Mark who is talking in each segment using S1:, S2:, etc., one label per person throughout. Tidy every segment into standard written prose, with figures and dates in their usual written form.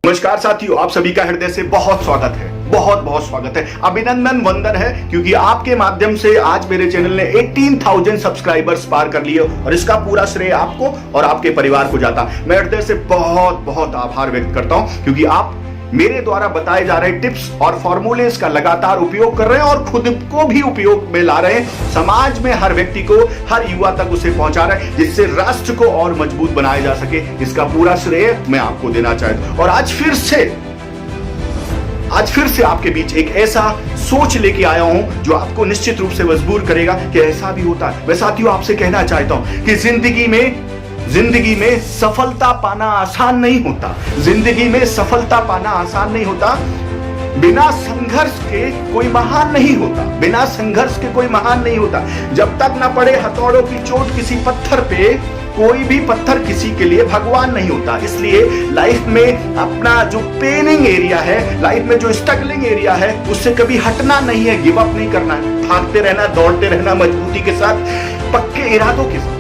S1: नमस्कार साथियों, आप सभी का हृदय से बहुत स्वागत है। बहुत बहुत स्वागत है, अभिनंदन वंदन है, क्योंकि आपके माध्यम से आज मेरे चैनल ने 18,000 सब्सक्राइबर्स पार कर लिए और इसका पूरा श्रेय आपको और आपके परिवार को जाता। मैं हृदय से बहुत बहुत आभार व्यक्त करता हूं, क्योंकि आप मेरे द्वारा बताए जा रहे टिप्स और फॉर्मूलेस का लगातार उपयोग कर रहे हैं और खुद को भी उपयोग में ला रहे हैं। समाज में हर व्यक्ति को, हर युवा तक उसे पहुंचा रहे हैं, जिससे राष्ट्र को और मजबूत बनाया जा सके। इसका पूरा श्रेय मैं आपको देना चाहता हूं। और आज फिर से आपके बीच एक ऐसा सोच लेके आया हूं जो आपको निश्चित रूप से मजबूर करेगा कि ऐसा भी होता है। मैं साथियों आपसे कहना चाहता हूं कि जिंदगी में सफलता पाना आसान नहीं होता। जिंदगी में सफलता पाना आसान नहीं होता। बिना संघर्ष के कोई महान नहीं होता। बिना संघर्ष के कोई महान नहीं होता। जब तक न पड़े हथौड़ों की चोट किसी पत्थर पे, कोई भी पत्थर किसी के लिए भगवान नहीं होता। इसलिए लाइफ में अपना जो पेनिंग एरिया है, लाइफ में जो स्ट्रगलिंग एरिया है, उससे कभी हटना नहीं है, गिव अप नहीं करना है। भागते रहना, दौड़ते रहना मजबूती के साथ, पक्के इरादों के साथ।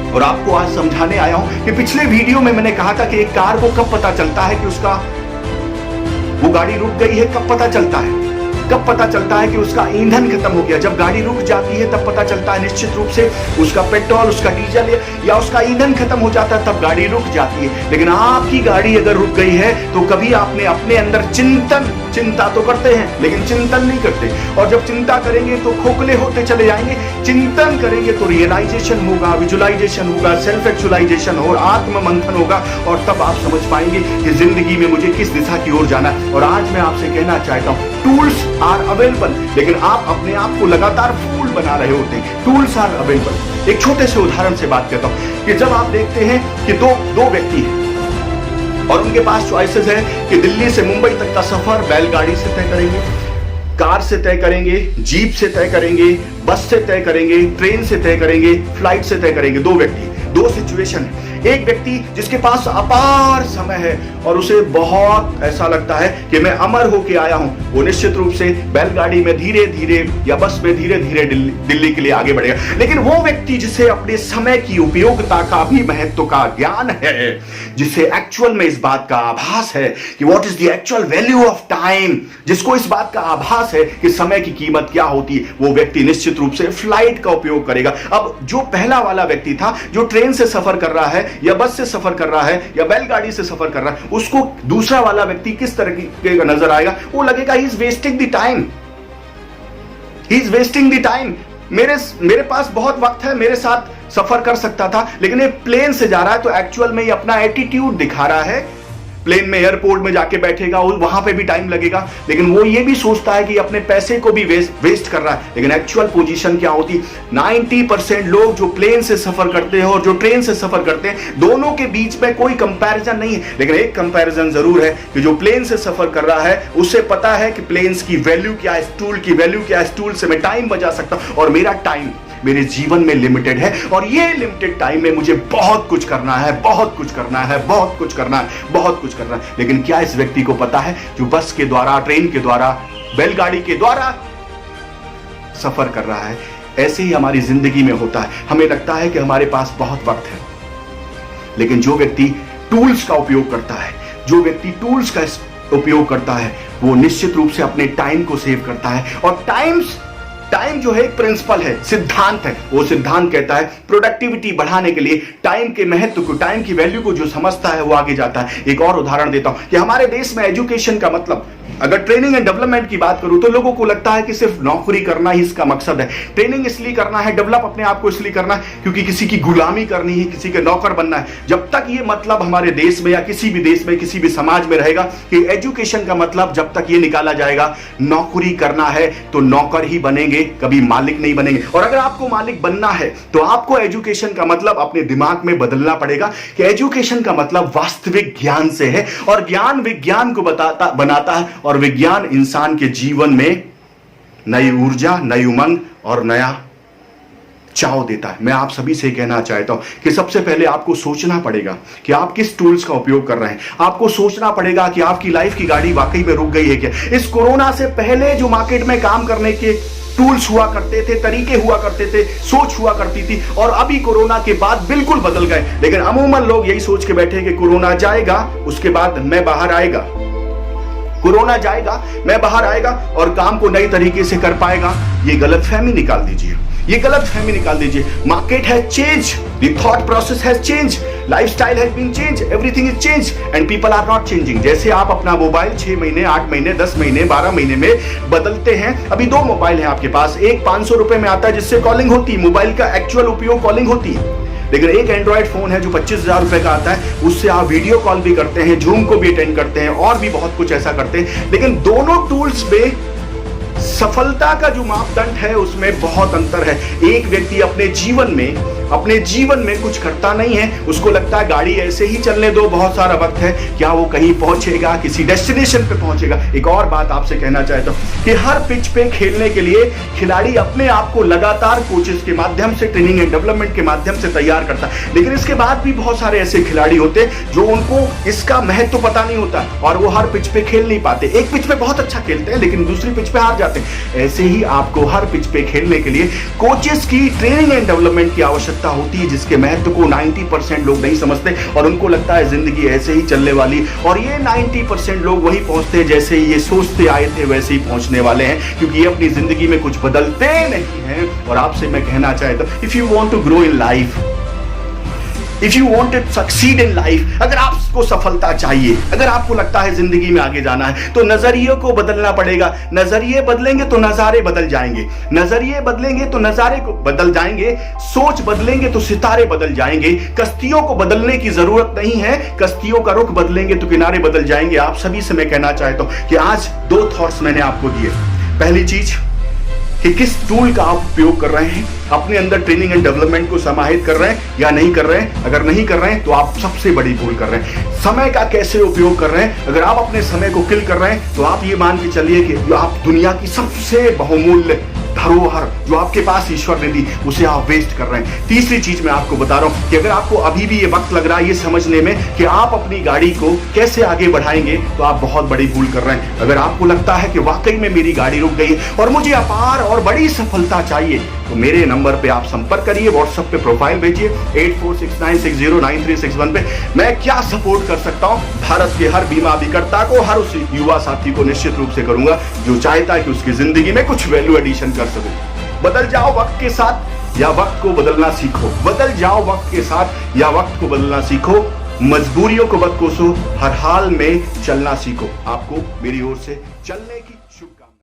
S1: और आपको आज समझाने आया हूं कि पिछले वीडियो में मैंने कहा था कि एक कार को कब पता चलता है कि वो गाड़ी रुक गई है। कब पता चलता है? कब पता चलता है कि उसका ईंधन खत्म हो गया? जब गाड़ी रुक जाती है तब पता चलता है निश्चित रूप से। उसका पेट्रोल, उसका डीजल या उसका ईंधन खत्म हो जाता है तब गाड़ी रुक जाती है। लेकिन आपकी गाड़ी अगर रुक गई है तो कभी आपने अपने अंदर चिंता तो करते हैं लेकिन चिंतन नहीं करते। और जब चिंता करेंगे तो खोखले होते चले जाएंगे। चिंतन करेंगे तो रियलाइजेशन होगा, विजुअलाइजेशन होगा, सेल्फ एक्चुअलाइजेशन और आत्म मंथन होगा। और तब आप समझ पाएंगे कि जिंदगी में मुझे किस दिशा की ओर जाना है। और आज मैं आपसे कहना चाहता हूं, टूल्स आर अवेलेबल, लेकिन आप अपने आप को लगातार फूल बना रहे होते हैं। Tools are available. एक छोटे से उदाहरण से बात करता हूं कि जब आप देखते हैं कि दो व्यक्ति हैं और उनके पास चॉइसेस है कि दिल्ली से मुंबई तक का सफर बैलगाड़ी से तय करेंगे, कार से तय करेंगे, जीप से तय करेंगे, बस से तय करेंगे, ट्रेन से तय करेंगे, फ्लाइट से तय करेंगे। दो व्यक्ति, दो सिचुएशन है। एक व्यक्ति जिसके पास अपार समय है और उसे बहुत ऐसा लगता है कि मैं अमर होके आया हूं, वो निश्चित रूप से बैलगाड़ी में धीरे धीरे या बस में धीरे धीरे दिल्ली के लिए आगे बढ़ेगा। लेकिन वो व्यक्ति जिसे अपने समय की उपयोगिता का भी महत्व का ज्ञान है, जिसे एक्चुअल में इस बात का आभास है कि what is the actual value of time, जिसको इस बात का आभास है कि समय की कीमत क्या होती है, वो व्यक्ति निश्चित रूप से फ्लाइट का उपयोग करेगा। अब जो पहला वाला व्यक्ति था, जो ट्रेन से सफर कर रहा है या बस से सफर कर रहा है या बैलगाड़ी से सफर कर रहा है, उसको दूसरा वाला व्यक्ति किस तरह का नजर आएगा? वो लगेगा he is wasting the time, he is wasting the time. मेरे पास बहुत वक्त है, मेरे साथ सफर कर सकता था, लेकिन ये प्लेन से जा रहा है तो एक्चुअल में ये अपना एटीट्यूड दिखा रहा है। प्लेन में एयरपोर्ट में जाके बैठेगा, वहां पे भी टाइम लगेगा, लेकिन वो ये भी सोचता है कि अपने पैसे को भी वेस्ट कर रहा है। लेकिन एक्चुअल पोजीशन क्या होती? 90% लोग जो प्लेन से सफर करते हैं और जो ट्रेन से सफर करते हैं, दोनों के बीच में कोई कंपैरिजन नहीं है। लेकिन एक कंपैरिजन जरूर है कि जो प्लेन से सफर कर रहा है उसे पता है कि प्लेन्स की वैल्यू क्या है, स्टूल की वैल्यू क्या है, स्टूल से मैं टाइम बचा सकता हूं और मेरा टाइम मेरे जीवन में लिमिटेड है और ये लिमिटेड टाइम में मुझे बहुत कुछ करना है, बहुत कुछ करना है, बहुत कुछ करना है, बहुत कुछ करना है। लेकिन क्या इस व्यक्ति को पता है जो बस के द्वारा, ट्रेन के द्वारा, बैलगाड़ी के द्वारा सफर कर रहा है? ऐसे ही हमारी जिंदगी में होता है। हमें लगता है कि हमारे पास बहुत वक्त है, लेकिन जो व्यक्ति टूल्स का उपयोग करता है, जो व्यक्ति टूल्स का उपयोग करता है, वो निश्चित रूप से अपने टाइम को सेव करता है। और टाइम जो है एक प्रिंसिपल है, सिद्धांत है। वो सिद्धांत कहता है प्रोडक्टिविटी बढ़ाने के लिए टाइम के महत्व को, टाइम की वैल्यू को जो समझता है वो आगे जाता है। एक और उदाहरण देता हूं कि हमारे देश में एजुकेशन का मतलब, अगर ट्रेनिंग एंड डेवलपमेंट की बात करूं तो लोगों को लगता है कि सिर्फ नौकरी करना ही इसका मकसद है। ट्रेनिंग इसलिए करना है, डेवलप अपने आप को इसलिए करना है क्योंकि किसी की गुलामी करनी है, किसी के नौकर बनना है। जब तक ये मतलब हमारे देश में या किसी भी देश में, किसी भी समाज में रहेगा कि एजुकेशन का मतलब जब तक ये निकाला जाएगा नौकरी करना है, तो नौकर ही बनेंगे, कभी मालिक नहीं बनेंगे। और अगर आपको मालिक बनना है तो आपको एजुकेशन का मतलब अपने दिमाग में बदलना पड़ेगा कि एजुकेशन का मतलब वास्तविक ज्ञान से है और ज्ञान विज्ञान को बनाता है और विज्ञान इंसान के जीवन में नई ऊर्जा, नई उमंग और नया चाव देता है। मैं आप सभी से कहना चाहता हूं कि सबसे पहले आपको सोचना पड़ेगा कि आप किस टूल्स का उपयोग कर रहे हैं। आपको सोचना पड़ेगा कि आपकी लाइफ की गाड़ी वाकई में रुक गई है क्या। इस कोरोना से पहले जो मार्केट में काम करने के टूल्स हुआ करते थे, तरीके हुआ करते थे, सोच हुआ करती थी, और अभी कोरोना के बाद बिल्कुल बदल गए। लेकिन अमूमन लोग यही सोच के बैठे कि कोरोना जाएगा, उसके बाद मैं बाहर आएगा, कोरोना जाएगा, मैं बाहर आएगा और काम को नई तरीके से कर पाएगा। ये गलतफहमी निकाल दीजिए, ये गलतफहमी निकाल दीजिए। Market has change, the thought process has change, lifestyle has been change, everything is change and people are not changing. जैसे आप अपना मोबाइल 6 महीने, 8 महीने, 10 महीने, 12 महीने में बदलते हैं। अभी 2 मोबाइल हैं आपके पास, एक 500 रुपए में आता है जिससे कॉलिंग होती है, मोबाइल का एक्चुअल उपयोग कॉलिंग होती है। लेकिन एक एंड्रॉइड फोन है जो 25,000 रुपए का आता है, उससे आप वीडियो कॉल भी करते हैं, जूम को भी अटेंड करते हैं और भी बहुत कुछ ऐसा करते हैं। लेकिन दोनों टूल्स में सफलता का जो मापदंड है उसमें बहुत अंतर है। एक व्यक्ति अपने जीवन में कुछ करता नहीं है, उसको लगता है गाड़ी ऐसे ही चलने दो, बहुत सारा वक्त है, क्या वो कहीं पहुंचेगा, किसी डेस्टिनेशन पे पहुंचेगा। एक और बात आपसे कहना चाहता हूं कि हर पिच पे खेलने के लिए खिलाड़ी अपने आप को लगातार कोचेस के माध्यम से, ट्रेनिंग एंड डेवलपमेंट के माध्यम से तैयार करता है। लेकिन इसके बाद भी बहुत सारे ऐसे खिलाड़ी होते हैं जो उनको इसका महत्व पता नहीं होता और वो हर पिच पे खेल नहीं पाते। एक पिच पे बहुत अच्छा खेलते हैं लेकिन दूसरी पिच पे हार जाते हैं। ऐसे ही आपको हर पिच पे खेलने के लिए कोचेस की ट्रेनिंग एंड डेवलपमेंट की आवश्यकता होती है, जिसके महत्व को 90% लोग नहीं समझते और उनको लगता है जिंदगी ऐसे ही चलने वाली। और ये 90% लोग वही पहुंचते हैं जैसे ये सोचते आए थे वैसे ही पहुंचने वाले हैं, क्योंकि ये अपनी जिंदगी में कुछ बदलते नहीं हैं। और आपसे मैं कहना चाहता हूं, if you want to grow in life, if you want to succeed in life, अगर आपको सफलता चाहिए, अगर आपको लगता है जिंदगी में आगे जाना है, तो नजरिए को बदलना पड़ेगा। नजरिए बदलेंगे तो नजारे बदल जाएंगे, नजरिए बदलेंगे तो नजारे को बदल जाएंगे, सोच बदलेंगे तो सितारे बदल जाएंगे। कश्तियों को बदलने की जरूरत नहीं है, कश्तियों का रुख बदलेंगे तो किनारे बदल जाएंगे। आप सभी से मैं कहना चाहता हूं कि आज 2 थॉट्स मैंने आपको दिए। पहली चीज कि किस टूल का आप उपयोग कर रहे हैं, अपने अंदर ट्रेनिंग एंड डेवलपमेंट को समाहित कर रहे हैं या नहीं कर रहे हैं। अगर नहीं कर रहे हैं तो आप सबसे बड़ी भूल कर रहे हैं। समय का कैसे उपयोग कर रहे हैं, अगर आप अपने समय को किल कर रहे हैं तो आप ये मान के चलिए कि आप दुनिया की सबसे बहुमूल्य धरोहर जो आपके पास ईश्वर ने दी उसे आप वेस्ट कर रहे हैं। तीसरी चीज मैं आपको बता रहा हूं कि अगर आपको अभी भी ये वक्त लग रहा है ये समझने में कि आप अपनी गाड़ी को कैसे आगे बढ़ाएंगे, तो आप बहुत बड़ी भूल कर रहे हैं। अगर आपको लगता है कि वाकई में मेरी गाड़ी रुक गई है और मुझे अपार और बड़ी सफलता चाहिए, तो मेरे नंबर पे आप संपर्क करिए, व्हाट्सएप पे प्रोफाइल भेजिए 8469609361 पे। मैं क्या सपोर्ट कर सकता हूं, भारत के हर बीमा अभिकर्ता को, हर उस युवा साथी को निश्चित रूप से करूंगा जो चाहता है कि उसकी जिंदगी में कुछ वैल्यू एडिशन कर सकूं। बदल जाओ वक्त के साथ या वक्त को बदलना सीखो, बदल जाओ वक्त के साथ या वक्त को बदलना सीखो। मजबूरियों को मत कोसो, हर हाल में चलना सीखो। आपको मेरी ओर से चलने की